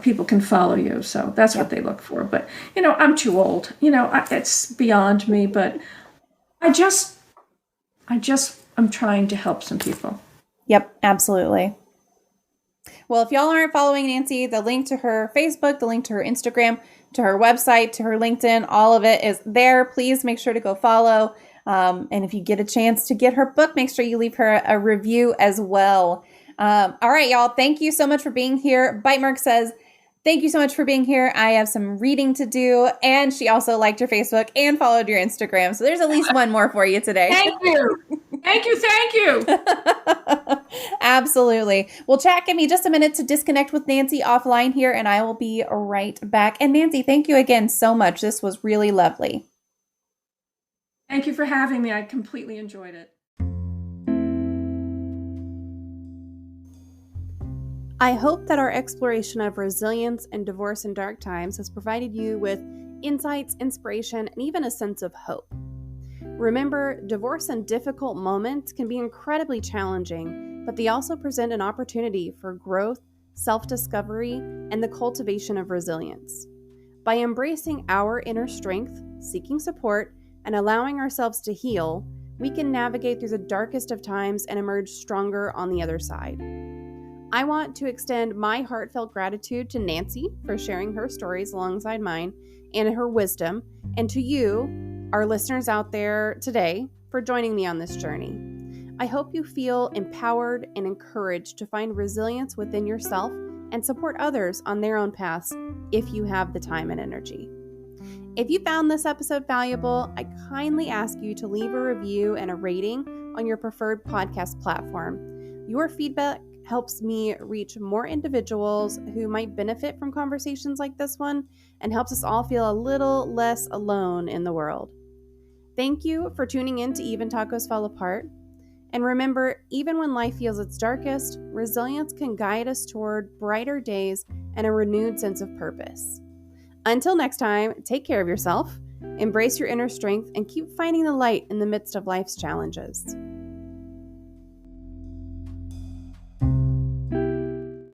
people can follow you. So that's what they look for. But, I'm too old. It's beyond me, but I'm trying to help some people. Yep, absolutely. Well, if y'all aren't following Nancy, the link to her Facebook, the link to her Instagram, to her website, to her LinkedIn, all of it is there. Please make sure to go follow. And if you get a chance to get her book, make sure you leave her a review as well. All right, y'all. Thank you so much for being here. Bite Mark says, thank you so much for being here. I have some reading to do. And she also liked your Facebook and followed your Instagram. So there's at least one more for you today. Thank you. Thank you. Absolutely. Well, chat, give me just a minute to disconnect with Nancy offline here, and I will be right back. And Nancy, thank you again so much. This was really lovely. Thank you for having me. I completely enjoyed it. I hope that our exploration of resilience and divorce in dark times has provided you with insights, inspiration, and even a sense of hope. Remember, divorce and difficult moments can be incredibly challenging, but they also present an opportunity for growth, self-discovery, and the cultivation of resilience. By embracing our inner strength, seeking support, and allowing ourselves to heal, we can navigate through the darkest of times and emerge stronger on the other side. I want to extend my heartfelt gratitude to Nancy for sharing her stories alongside mine and her wisdom, and to you, our listeners out there today, for joining me on this journey. I hope you feel empowered and encouraged to find resilience within yourself and support others on their own paths if you have the time and energy. If you found this episode valuable, I kindly ask you to leave a review and a rating on your preferred podcast platform. Your feedback helps me reach more individuals who might benefit from conversations like this one and helps us all feel a little less alone in the world. Thank you for tuning in to Even Tacos Fall Apart. And remember, even when life feels its darkest, resilience can guide us toward brighter days and a renewed sense of purpose. Until next time, take care of yourself, embrace your inner strength, and keep finding the light in the midst of life's challenges.